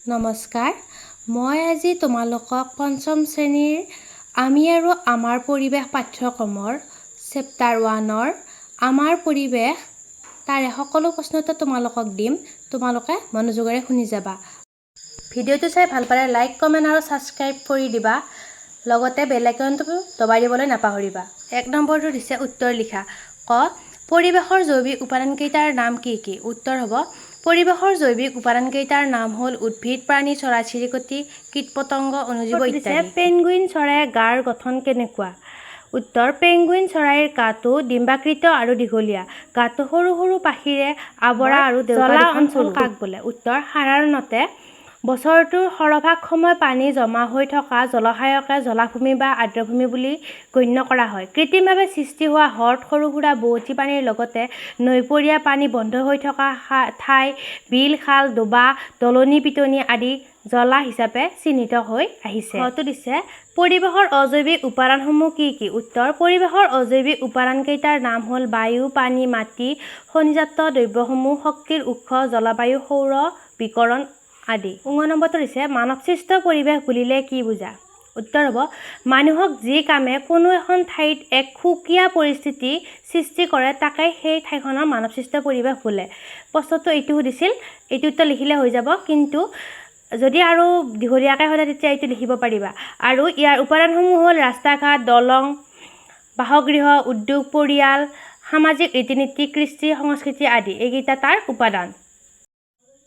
নমস্কাৰ, মই আজি তোমালোকক পঞ্চম শ্ৰেণীৰ আমি আৰু আমাৰ পৰিৱেশ পাঠ্যক্ৰমৰ চেপ্টাৰ 1ৰ আমাৰ পৰিৱেশ তাৰে সকলো প্ৰশ্ন উত্তৰ তোমালোকক দিম। তোমালোকে মনোযোগেৰে শুনি যাবা। ভিডিঅ'টো চাই ভাল পালে লাইক, কমেণ্ট আৰু ছাবস্ক্ৰাইব কৰি দিবা। লগতে বেল আইকনটো দবাই দিবলৈ নাপাহৰিবা। 1 নম্বৰটো দিছে উত্তৰ লিখা। ক পৰিৱেশৰ জৈৱিক উপাদানকেইটাৰ নাম কি কি? উত্তৰ হ'ব পৰিৱেশৰ জৈৱিক উপাদানকেইটাৰ নাম হ'ল উদ্ভিদ, প্ৰাণী, চৰাই-চিৰিকটি, কীট-পতংগ, অণুজীৱ ইত্যাদি। পেঙ্গুইন চৰাইৰ গাৰ গঠন কেনেকুৱা? উত্তৰ পেঙ্গুইন চৰাইৰ গাটো ডিম্বাকৃত আৰু দীঘলীয়া। গাটো সৰু সৰু পাখিৰে আৱৰা আৰু জলা অঞ্চল কাক বোলে? উত্তৰ সাধাৰণতে বছৰটোৰ সৰহভাগ সময় পানী জমা হৈ থকা জলাশয়কে জলাভূমি বা আৰ্দ্ৰভূমি বুলি গণ্য কৰা হয়। কৃত্ৰিমভাৱে সৃষ্টি হোৱা হ্ৰদ, সৰু-সুৰা বোৱতী পানীৰ লগতে নৈপৰীয়া পানী বন্ধ হৈ থকা ঠাই, বিল, খাল, ডোবা, দলনি-পিটনি আদি জলা হিচাপে চিহ্নিত হৈ আহিছে। ঘটো দিছে পৰিৱেশৰ অজৈৱিক উপাদানসমূহ কি কি? উত্তৰ পৰিৱেশৰ অজৈৱিক উপাদানকেইটাৰ নাম হ'ল বায়ু, পানী, মাটি, খনিজাত দ্ৰব্যসমূহ, শক্তিৰ উৎস, জলবায়ু, সৌৰ বিকিৰণ আদি। 9 নম্বৰটো দিছে মানৱসৃষ্ট পৰিৱেশ বুলিলে কি বুজা? উত্তৰ হ'ব মানুহক যি কামে কোনো এখন ঠাইত এক সুকীয়া পৰিস্থিতি সৃষ্টি কৰে তাকে সেই ঠাইখনৰ মানৱসৃষ্ট পৰিৱেশ বোলে। প্ৰশ্নটো এইটো সুধিছিল, এইটো উত্তৰ লিখিলে হৈ যাব, কিন্তু যদি আৰু দীঘলীয়াকৈ হয় তেতিয়া এইটো লিখিব পাৰিবা। আৰু ইয়াৰ উপাদানসমূহ হ'ল ৰাস্তা-ঘাট, দলং, বাসগৃহ, উদ্যোগ, পৰিয়াল, সামাজিক ৰীতি-নীতি, কৃষ্টি সংস্কৃতি আদি। এইকেইটা তাৰ উপাদান।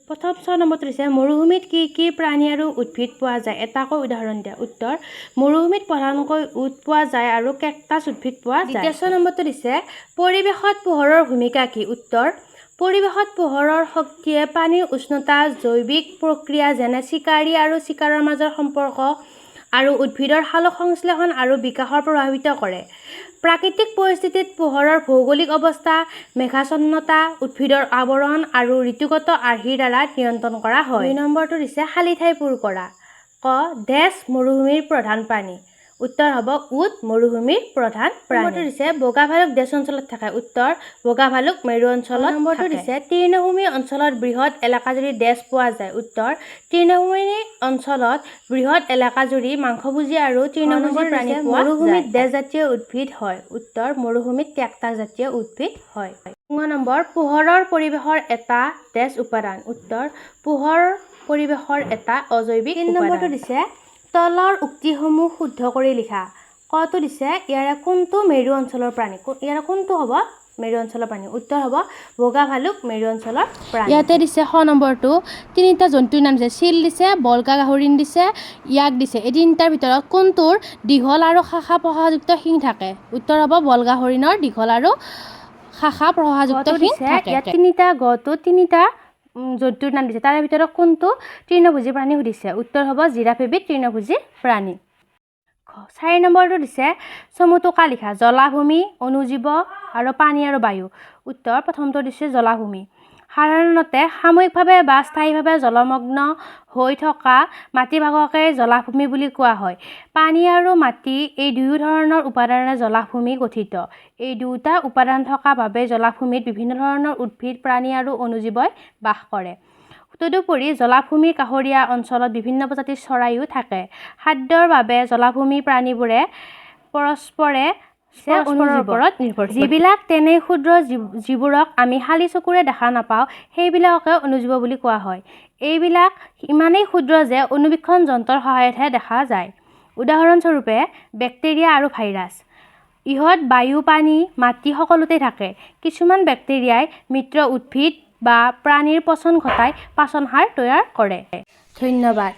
প্ৰথম 6 নম্বৰটো দিছে মৰুভূমিত কি কি প্ৰাণী আৰু উদ্ভিদ পোৱা যায়? এটাকৈ উদাহৰণ দিয়া। উত্তৰ মৰুভূমিত প্ৰধানকৈ উট পোৱা যায় আৰু কেকটাছ উদ্ভিদ পোৱা যায়। দ্বিতীয় 6 নম্বৰটো দিছে পৰিৱেশত পোহৰৰ ভূমিকা কি? উত্তৰ পৰিৱেশত পোহৰৰ শক্তিয়ে পানীৰ উষ্ণতা, জৈৱিক প্ৰক্ৰিয়া যেনে চিকাৰী আৰু চিকাৰৰ মাজৰ সম্পৰ্ক আৰু উদ্ভিদৰ সালোকসংশ্লেষণ আৰু বিকাশৰ প্ৰভাৱিত কৰে। প্ৰাকৃতিক পৰিস্থিতিত পোহৰৰ ভৌগোলিক অৱস্থা, মেঘাচ্ছন্নতা, উদ্ভিদৰ আৱৰণ আৰু ঋতুগত আৰ্হিৰ দ্বাৰা নিয়ন্ত্ৰণ কৰা হয়। 2 নম্বৰটো দিছে খালী ঠাই পূৰ কৰা। ক ডেছ মৰুভূমিৰ প্ৰধান প্ৰাণী? উত্তৰ হ'ব উট মৰুভূমিৰ প্ৰধান প্ৰাণী। নম্বৰটো দিছে বগা ভালুক ডেছ অঞ্চলত থাকে? উত্তৰ বগা ভালুক মেৰু অঞ্চলত থাকে। নম্বৰটো দিছে তৃণভূমি অঞ্চলত বৃহৎ এলেকাজুৰি ডেছ পোৱা যায়? উত্তৰ তৃণভূমি অঞ্চলত বৃহৎ এলেকাজুৰি মাংসভোজী আৰু তৃণভোজী প্ৰাণী পোৱা যায়। মৰুভূমিত ডেছ জাতীয় উদ্ভিদ হয়? উত্তৰ মৰুভূমিত কেকটাছ জাতীয় উদ্ভিদ হয়। 9 নম্বৰ পোহৰৰ পৰিৱেশৰ এটা ডেছ উপাদান? উত্তৰ পোহৰ পৰিৱেশৰ এটা অজৈৱিক উপাদান। 3 নম্বৰটো দিছে তলৰ উক্তিসমূহ শুদ্ধ কৰি লিখা। কটো দিছে ইয়াৰে কোনটো মেৰু অঞ্চলৰ প্ৰাণী? ইয়াৰে কোনটো হ'ব মেৰু অঞ্চলৰ প্ৰাণী? উত্তৰ হ'ব বগা ভালুক মেৰু অঞ্চলৰ প্ৰাণী। ইয়াতে দিছে 6 নম্বৰটো তিনিটা জন্তুৰ নাম দিছে, চিল দিছে, বলগা হৰিণ দিছে, ইয়াক দিছে। এই তিনিটাৰ ভিতৰত কোনটোৰ দীঘল আৰু শাখা প্ৰশাখযুক্ত শিং থাকে? উত্তৰ হ'ব বলগা হৰিণৰ দীঘল আৰু শাখা প্ৰশাখযুক্ত শিং থাকে। ইয়াত তিনিটা গটো তিনিটা জন্তুৰ নাম দিছে, তাৰে ভিতৰত কোনটো তৃণভোজী প্ৰাণী সুধিছে? উত্তৰ হ'ব জিৰাফ এবিধ তৃণভোজী প্ৰাণী। 4 নম্বৰটো দিছে চমুটোকা লিখা। জলাভূমি, অণুজীৱ আৰু পানী আৰু বায়ু। উত্তৰ প্ৰথমটো দিছে জলাভূমি। সাধাৰণতে সাময়িকভাৱে বা স্থায়ীভাৱে জলমগ্ন হৈ থকা মাটিভাগকে জলাভূমি বুলি কোৱা হয়। পানী আৰু মাটি এই দুয়ো ধৰণৰ উপাদানেৰে জলাভূমি গঠিত। এই দুয়োটা উপাদান থকা বাবে জলাভূমিত বিভিন্ন ধৰণৰ উদ্ভিদ, প্ৰাণী আৰু অণুজীৱই বাস কৰে। তদুপৰি জলাভূমিৰ কাষৰীয়া অঞ্চলত বিভিন্ন প্ৰজাতিৰ চৰাইও থাকে। খাদ্যৰ বাবে জলাভূমিৰ প্ৰাণীবোৰে পৰস্পৰৰ ওপৰত নিৰ্ভৰশীল। যিবিলাক তেনে ক্ষুদ্ৰ যিবোৰক আমি খালী চকুৰে দেখা নাপাওঁ সেইবিলাককে অণুজীৱ বুলি কোৱা হয়। এইবিলাক ইমানেই ক্ষুদ্ৰ যে অণুবীক্ষণ যন্ত্ৰৰ সহায়তহে দেখা যায়। উদাহৰণস্বৰূপে বেক্টেৰিয়া আৰু ভাইৰাছ। ইহঁত বায়ু, পানী, মাটি সকলোতে থাকে। কিছুমান বেক্টেৰিয়াই মৃত উদ্ভিদ বা প্ৰাণীৰ পচন ঘটাই পাচনসাৰ তৈয়াৰ কৰে। ধন্যবাদ।